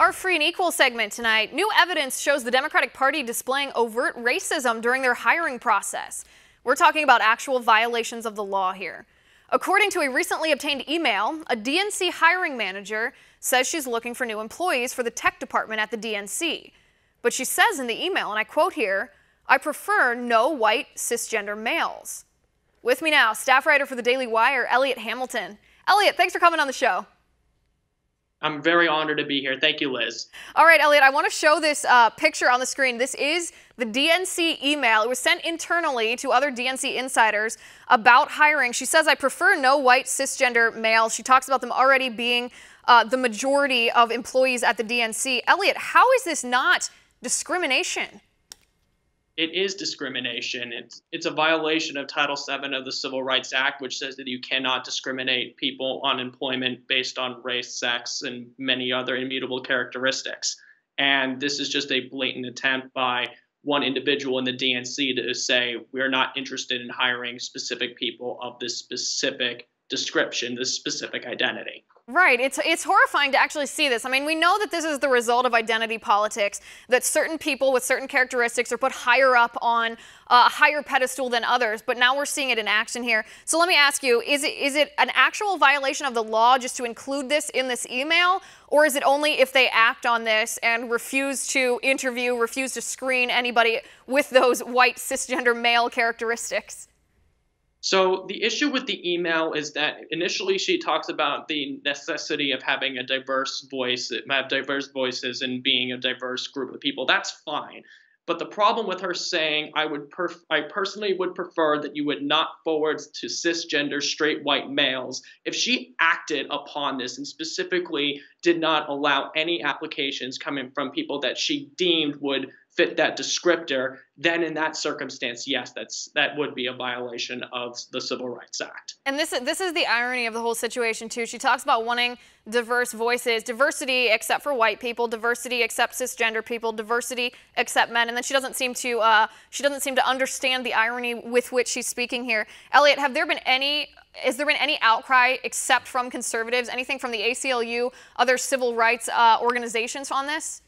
Our Free and Equal segment tonight. New evidence shows the Democratic Party displaying overt racism during their hiring process. We're talking about actual violations of the law here. According to a recently obtained email, a DNC hiring manager says she's looking for new employees for the tech department at the DNC. But she says in the email, and I quote here, "I prefer no white cisgender males." With me now, staff writer for the Daily Wire, Elliot Hamilton. Elliot, thanks for coming on the show. I'm very honored to be here. Thank you, Liz. All right, Elliot, I want to show this picture on the screen. This is the DNC email. It was sent internally to other DNC insiders about hiring. She says, "I prefer no white cisgender males." She talks about them already being the majority of employees at the DNC. Elliot, how is this not discrimination? It is discrimination. It's a violation of Title VII of the Civil Rights Act, which says that you cannot discriminate people on employment based on race, sex, and many other immutable characteristics. And this is just a blatant attempt by one individual in the DNC to say we're not interested in hiring specific people of this specific description, this specific identity. Right. It's horrifying to actually see this. I mean, we know that this is the result of identity politics, that certain people with certain characteristics are put higher up on a higher pedestal than others, but now we're seeing it in action here. So let me ask you, is it an actual violation of the law just to include this in this email, or is it only if they act on this and refuse to interview, refuse to screen anybody with those white cisgender male characteristics? So the issue with the email is that initially she talks about the necessity of having a diverse voice, have diverse voices and being a diverse group of people. That's fine. But the problem with her saying, I personally would prefer that you would not forward to cisgender straight white males, if she acted upon this and specifically did not allow any applications coming from people that she deemed would fit that descriptor, then in that circumstance, yes, that would be a violation of the Civil Rights Act. And this is the irony of the whole situation too. She talks about wanting diverse voices, diversity except for white people, diversity except cisgender people, diversity except men, and then she doesn't seem to understand the irony with which she's speaking here. Elliot, has there been any outcry except from conservatives, anything from the ACLU, other civil rights organizations on this?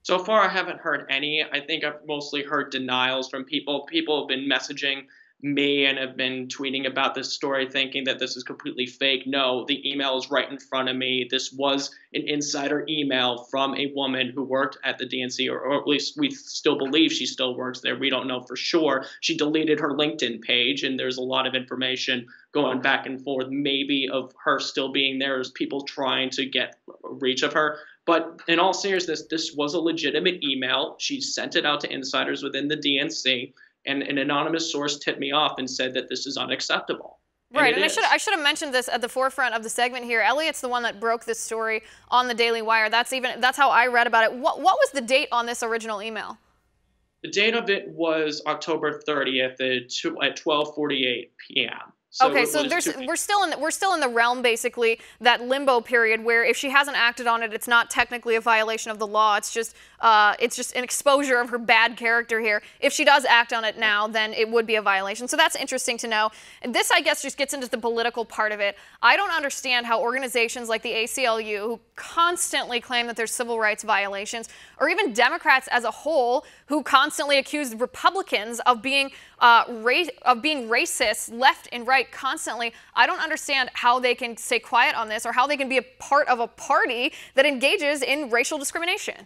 So far, I haven't heard any. I think I've mostly heard denials from people. People have been messaging me and have been tweeting about this story thinking that this is completely fake. No, the email is right in front of me. This was an insider email from a woman who worked at the DNC, or at least we still believe she still works there. We don't know for sure. She deleted her LinkedIn page, and there's a lot of information going back and forth, maybe of her still being there as people trying to get reach of her. But in all seriousness, this was a legitimate email. She sent it out to insiders within the DNC, and an anonymous source tipped me off and said that this is unacceptable. Right, and I should have mentioned this at the forefront of the segment here. Elliot's the one that broke this story on the Daily Wire. That's how I read about it. What was the date on this original email? The date of it was October 30th at 12:48 p.m. So okay, so we're still in the realm, basically, that limbo period where if she hasn't acted on it, it's not technically a violation of the law. It's just an exposure of her bad character here. If she does act on it now, then it would be a violation. So that's interesting to know. And this, I guess, just gets into the political part of it. I don't understand how organizations like the ACLU, who constantly claim that there's civil rights violations, or even Democrats as a whole, who constantly accuse Republicans of being racist left and right constantly. I don't understand how they can stay quiet on this or how they can be a part of a party that engages in racial discrimination.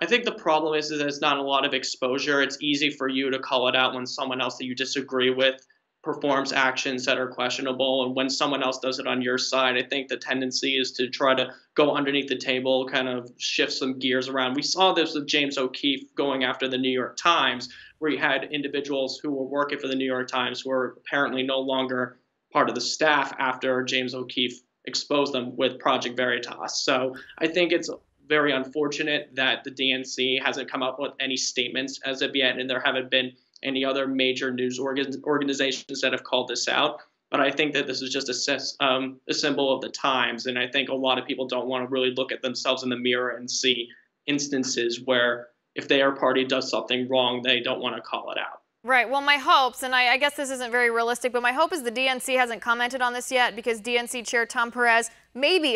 I think the problem is that there's not a lot of exposure. It's easy for you to call it out when someone else that you disagree with performs actions that are questionable, and when someone else does it on your side, I think the tendency is to try to go underneath the table, kind of shift some gears around. We saw this with James O'Keefe going after the New York Times, where you had individuals who were working for the New York Times who were apparently no longer part of the staff after James O'Keefe exposed them with Project Veritas. So I think it's very unfortunate that the DNC hasn't come up with any statements as of yet, and there haven't been any other major news organizations that have called this out. But I think that this is just a symbol of the times, and I think a lot of people don't want to really look at themselves in the mirror and see instances where if their party does something wrong, they don't want to call it out. Right. Well, my hopes, and I guess this isn't very realistic, but my hope is the DNC hasn't commented on this yet, because DNC Chair Tom Perez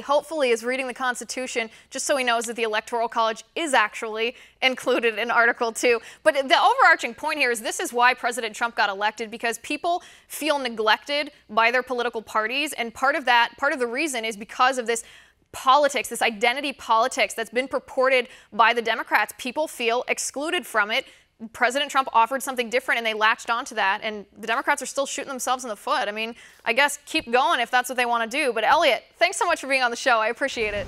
hopefully is reading the Constitution just so he knows that the Electoral College is actually included in Article 2. But the overarching point here is this is why President Trump got elected, because people feel neglected by their political parties, and part of the reason is because of this politics, this identity politics that's been purported by the Democrats. People feel excluded from it. President Trump offered something different and they latched onto that, and the Democrats are still shooting themselves in the foot. I mean, I guess keep going if that's what they want to do. But Elliot, thanks so much for being on the show. I appreciate it.